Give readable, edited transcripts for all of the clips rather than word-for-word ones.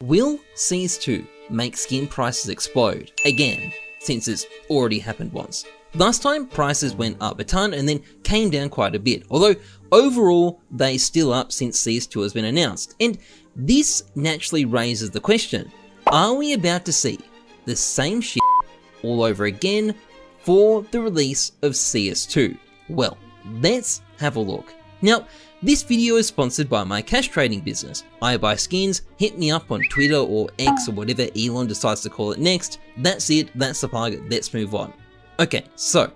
Will CS2 make skin prices explode again, since it's already happened once? Last time prices went up a ton and then came down quite a bit, although overall they're still up since CS2 has been announced. And this naturally raises the question, are we about to see the same shit all over again for the release of CS2? Well, let's have a look. Now, this video is sponsored by my cash trading business. I buy skins, hit me up on Twitter or X or whatever Elon decides to call it next. That's it, that's the plug, let's move on. Okay, so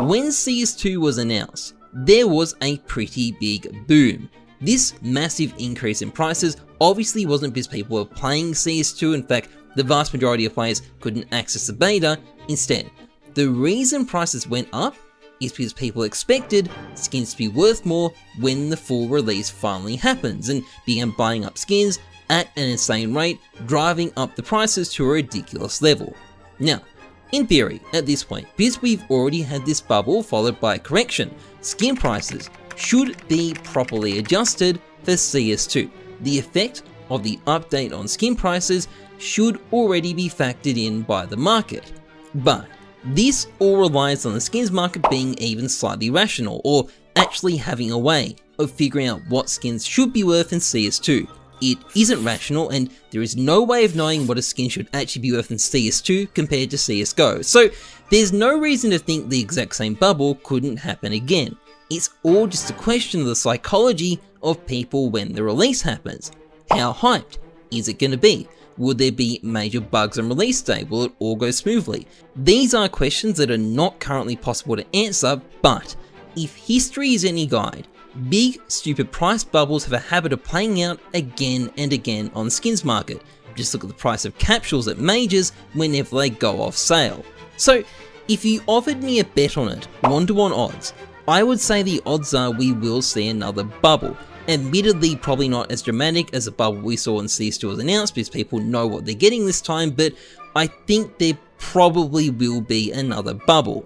when CS2 was announced, there was a pretty big boom. This massive increase in prices obviously wasn't because people were playing CS2. In fact, the vast majority of players couldn't access the beta. Instead, the reason prices went up is because people expected skins to be worth more when the full release finally happens, and began buying up skins at an insane rate, driving up the prices to a ridiculous level. Now, in theory, at this point, because we've already had this bubble followed by a correction, skin prices should be properly adjusted for CS2. The effect of the update on skin prices should already be factored in by the market. But this all relies on the skins market being even slightly rational, or actually having a way of figuring out what skins should be worth in CS2. It isn't rational, and there is no way of knowing what a skin should actually be worth in CS2 compared to CSGO, so there's no reason to think the exact same bubble couldn't happen again. It's all just a question of the psychology of people when the release happens. How hyped is it going to be? Will there be major bugs on release day? Will it all go smoothly? These are questions that are not currently possible to answer, but if history is any guide, big stupid price bubbles have a habit of playing out again and again on the skins market. Just look at the price of capsules at majors whenever they go off sale. So if you offered me a bet on it, 1-to-1 odds, I would say the odds are we will see another bubble. Admittedly, probably not as dramatic as the bubble we saw when CS2 was announced, because people know what they're getting this time, but I think there probably will be another bubble.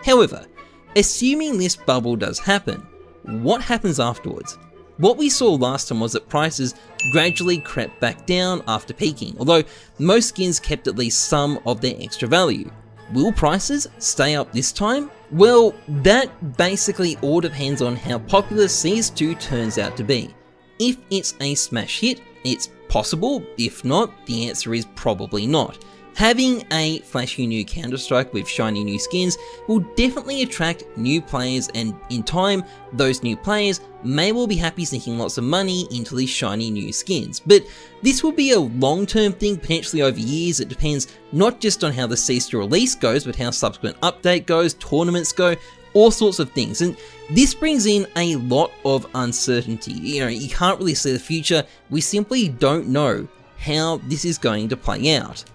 However, assuming this bubble does happen, what happens afterwards? What we saw last time was that prices gradually crept back down after peaking, although most skins kept at least some of their extra value. Will prices stay up this time? Well, that basically all depends on how popular CS2 turns out to be. If it's a smash hit, it's possible. If not, the answer is probably not. Having a flashy new Counter-Strike with shiny new skins will definitely attract new players, and in time, those new players may well be happy sinking lots of money into these shiny new skins. But this will be a long-term thing, potentially over years. It depends not just on how the CS2 release goes, but how subsequent update goes, tournaments go, all sorts of things. And this brings in a lot of uncertainty. You can't really see the future. We simply don't know how this is going to play out.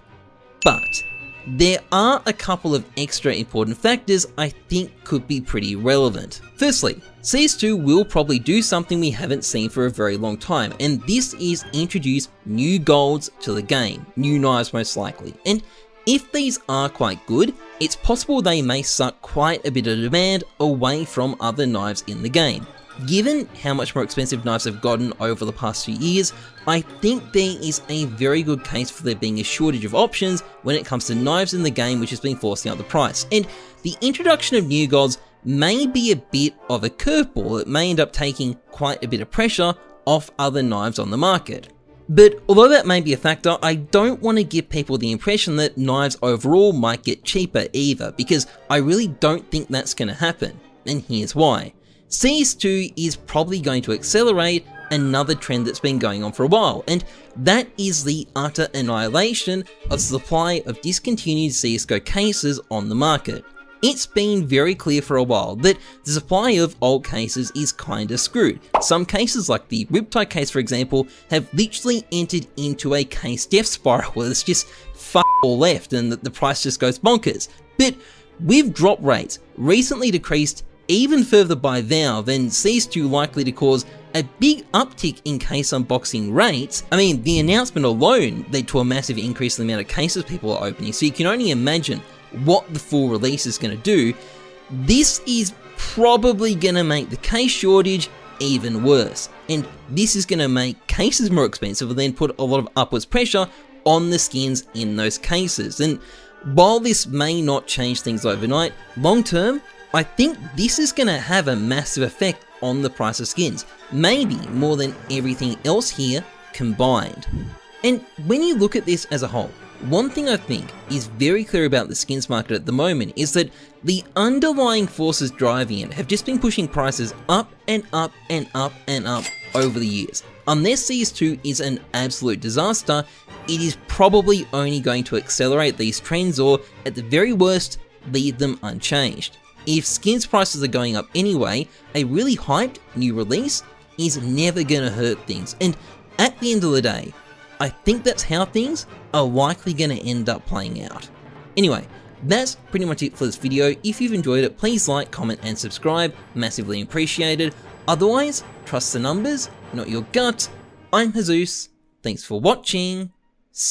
But there are a couple of extra important factors I think could be pretty relevant. Firstly, CS2 will probably do something we haven't seen for a very long time, and this is introduce new golds to the game, new knives most likely. And if these are quite good, it's possible they may suck quite a bit of demand away from other knives in the game. Given how much more expensive knives have gotten over the past few years, I think there is a very good case for there being a shortage of options when it comes to knives in the game, which has been forcing up the price. And the introduction of new golds may be a bit of a curveball that may end up taking quite a bit of pressure off other knives on the market. But although that may be a factor, I don't want to give people the impression that knives overall might get cheaper either, because I really don't think that's going to happen. And here's why. CS2 is probably going to accelerate another trend that's been going on for a while, and that is the utter annihilation of the supply of discontinued CSGO cases on the market. It's been very clear for a while that the supply of old cases is kinda screwed. Some cases, like the Riptide case for example, have literally entered into a case death spiral where there's just fuck all left and the price just goes bonkers. But with drop rates recently decreased even further by Valve, and CS2 likely to cause a big uptick in case unboxing rates. I mean, the announcement alone led to a massive increase in the amount of cases people are opening, so you can only imagine what the full release is going to do. This is probably going to make the case shortage even worse. And this is going to make cases more expensive and then put a lot of upwards pressure on the skins in those cases. And while this may not change things overnight, long term, I think this is going to have a massive effect on the price of skins, maybe more than everything else here combined. And when you look at this as a whole, one thing I think is very clear about the skins market at the moment is that the underlying forces driving it have just been pushing prices up and up and up and up over the years. Unless CS2 is an absolute disaster, it is probably only going to accelerate these trends or, at the very worst, leave them unchanged. If skins prices are going up anyway, a really hyped new release is never gonna hurt things, and at the end of the day, I think that's how things are likely going to end up playing out. Anyway, that's pretty much it for this video. If you've enjoyed it, please like, comment, and subscribe. Massively appreciated. Otherwise, trust the numbers, not your gut. I'm Jesus. Thanks for watching.